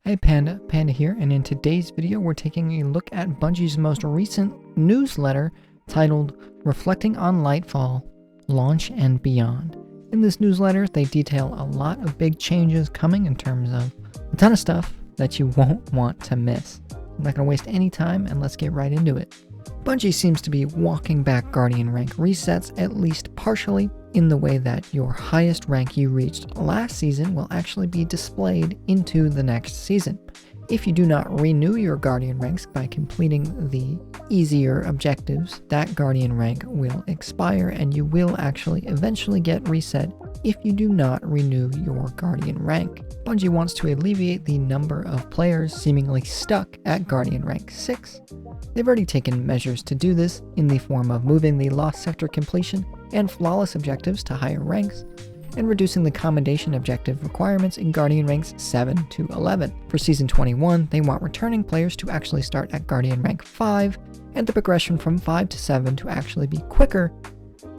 Hey Panda here, and in today's video we're taking a look at Bungie's most recent newsletter titled Reflecting on Lightfall, Launch and Beyond. In this newsletter, they detail a lot of big changes coming in terms of a ton of stuff that you won't want to miss. I'm not going to waste any time, and let's get right into it. Bungie seems to be walking back Guardian rank resets, at least partially, in the way that your highest rank you reached last season will actually be displayed into the next season. If you do not renew your Guardian ranks by completing the easier objectives, that Guardian rank will expire and you will actually eventually get reset if you do not renew your Guardian rank. Bungie wants to alleviate the number of players seemingly stuck at Guardian rank 6. They've already taken measures to do this in the form of moving the Lost Sector completion and flawless objectives to higher ranks, and reducing the commendation objective requirements in Guardian ranks 7 to 11. For Season 21, they want returning players to actually start at Guardian rank 5, and the progression from 5 to 7 to actually be quicker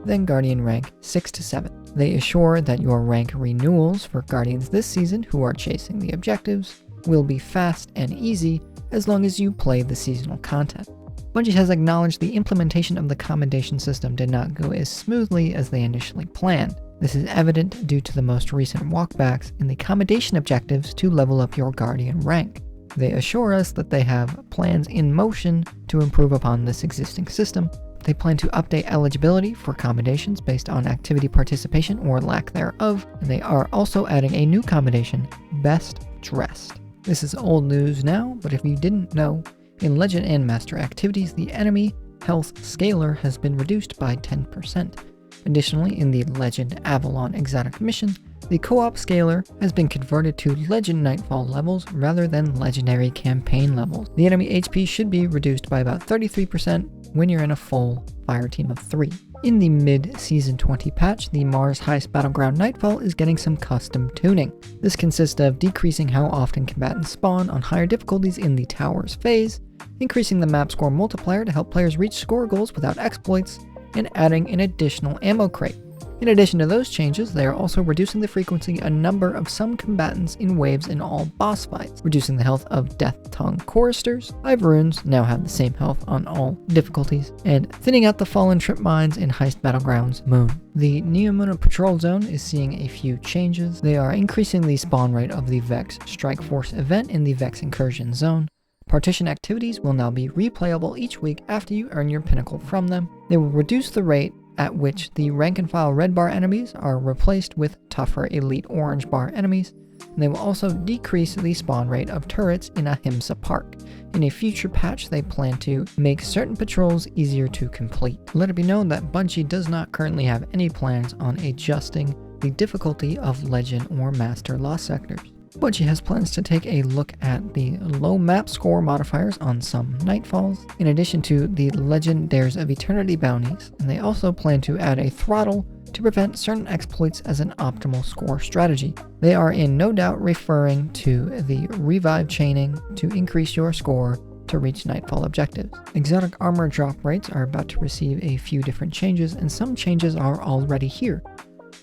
than Guardian rank 6 to 7. They assure that your rank renewals for Guardians this season who are chasing the objectives will be fast and easy as long as you play the seasonal content. Bungie has acknowledged the implementation of the commendation system did not go as smoothly as they initially planned. This is evident due to the most recent walkbacks in the commendation objectives to level up your Guardian rank. They assure us that they have plans in motion to improve upon this existing system. They plan to update eligibility for commendations based on activity participation or lack thereof, and they are also adding a new commendation, Best Dressed. This is old news now, but if you didn't know, in Legend and Master activities, the enemy health scaler has been reduced by 10%. Additionally, in the Legend Avalon exotic mission, the co-op scaler has been converted to Legend Nightfall levels rather than Legendary campaign levels. The enemy HP should be reduced by about 33% when you're in a full fire team of 3. In the mid-Season 20 patch, the Mars Heist Battleground Nightfall is getting some custom tuning. This consists of decreasing how often combatants spawn on higher difficulties in the Towers phase, increasing the map score multiplier to help players reach score goals without exploits, and adding an additional ammo crate. In addition to those changes, they are also reducing the frequency and number of some combatants in waves in all boss fights, reducing the health of Death Tongue Choristers. 5 runes now have the same health on all difficulties, and thinning out the Fallen Trip Mines in Heist Battlegrounds Moon. The Neomuna Patrol Zone is seeing a few changes. They are increasing the spawn rate of the Vex Strike Force event in the Vex Incursion Zone. Partition activities will now be replayable each week after you earn your pinnacle from them. They will reduce the rate at which the rank and file red bar enemies are replaced with tougher elite orange bar enemies, and they will also decrease the spawn rate of turrets in Ahimsa Park. In a future patch, they plan to make certain patrols easier to complete. Let it be known that Bungie does not currently have any plans on adjusting the difficulty of Legend or Master Lost Sectors. Bungie has plans to take a look at the low map score modifiers on some Nightfalls, in addition to the Legend Dares of Eternity bounties, and they also plan to add a throttle to prevent certain exploits as an optimal score strategy. They are in no doubt referring to the revive chaining to increase your score to reach Nightfall objectives. Exotic armor drop rates are about to receive a few different changes, and some changes are already here.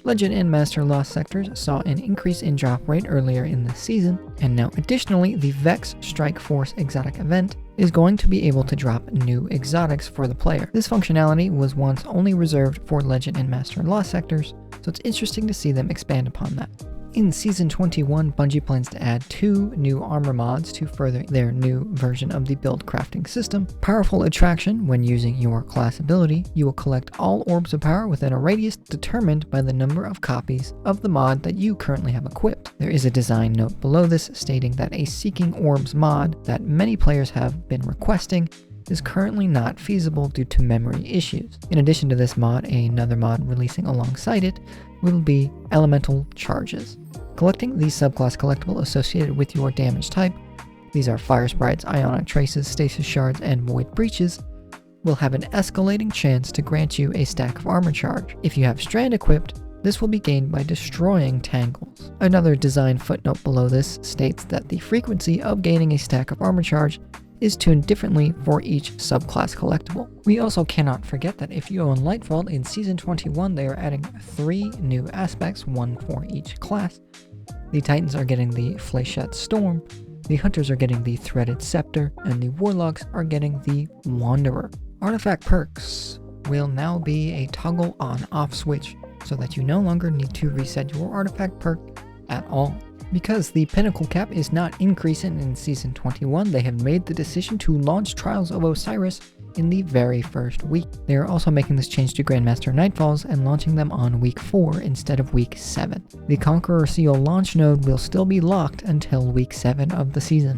Legend and Master Lost Sectors saw an increase in drop rate earlier in the season, and now additionally the Vex Strike Force exotic event is going to be able to drop new exotics for the player. This functionality was once only reserved for Legend and Master Lost Sectors, so it's interesting to see them expand upon that. In Season 21, Bungie plans to add 2 new armor mods to further their new version of the build crafting system. Powerful Attraction: when using your class ability, you will collect all orbs of power within a radius determined by the number of copies of the mod that you currently have equipped. There is a design note below this stating that a Seeking Orbs mod that many players have been requesting is currently not feasible due to memory issues. In addition to this mod, another mod releasing alongside it will be Elemental Charges. Collecting the subclass collectible associated with your damage type, these are Fire Sprites, Ionic Traces, Stasis Shards, and Void Breaches, will have an escalating chance to grant you a stack of armor charge. If you have Strand equipped, this will be gained by destroying Tangles. Another design footnote below this states that the frequency of gaining a stack of armor charge is tuned differently for each subclass collectible. We also cannot forget that if you own Lightfall in Season 21, they are adding 3 new aspects, 1 for each class. The Titans are getting the Flechette Storm, The Hunters are getting the Threaded Scepter, and the Warlocks are getting the Wanderer. Artifact perks will now be a toggle on-off switch, so that you no longer need to reset your artifact perk at all. Because the Pinnacle cap is not increasing in Season 21, they have made the decision to launch Trials of Osiris in the very first week. They are also making this change to Grandmaster Nightfalls and launching them on week 4 instead of week 7. The Conqueror Seal launch node will still be locked until week 7 of the season.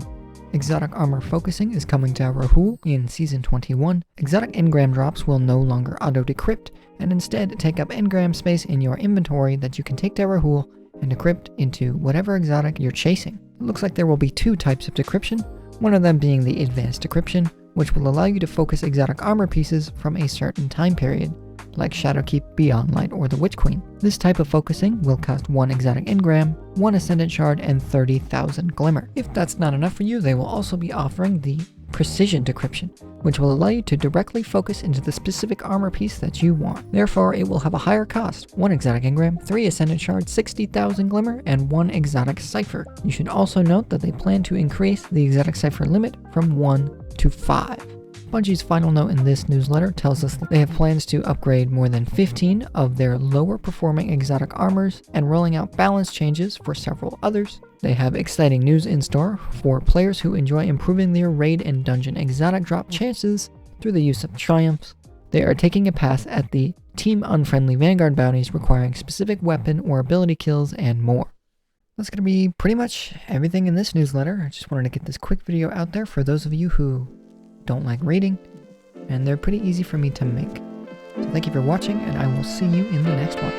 Exotic armor focusing is coming to Rahul in Season 21. Exotic engram drops will no longer auto-decrypt, and instead take up engram space in your inventory that you can take to Rahul and decrypt into whatever exotic you're chasing. It looks like there will be 2 types of decryption, one of them being the Advanced Decryption, which will allow you to focus exotic armor pieces from a certain time period, like Shadowkeep, Beyond Light, or the Witch Queen. This type of focusing will cost 1 exotic engram, 1 Ascendant Shard, and 30,000 Glimmer. If that's not enough for you, they will also be offering the Precision Decryption, which will allow you to directly focus into the specific armor piece that you want. Therefore, it will have a higher cost: 1 exotic engram, 3 Ascendant Shard, 60,000 Glimmer, and 1 exotic cipher. You should also note that they plan to increase the exotic cipher limit from 1 to 5. Bungie's final note in this newsletter tells us that they have plans to upgrade more than 15 of their lower performing exotic armors and rolling out balance changes for several others. They have exciting news in store for players who enjoy improving their raid and dungeon exotic drop chances through the use of triumphs. They are taking a pass at the team unfriendly Vanguard bounties requiring specific weapon or ability kills and more. That's going to be pretty much everything in this newsletter. I just wanted to get this quick video out there for those of you who don't like reading, and they're pretty easy for me to make. So thank you for watching, and I will see you in the next one.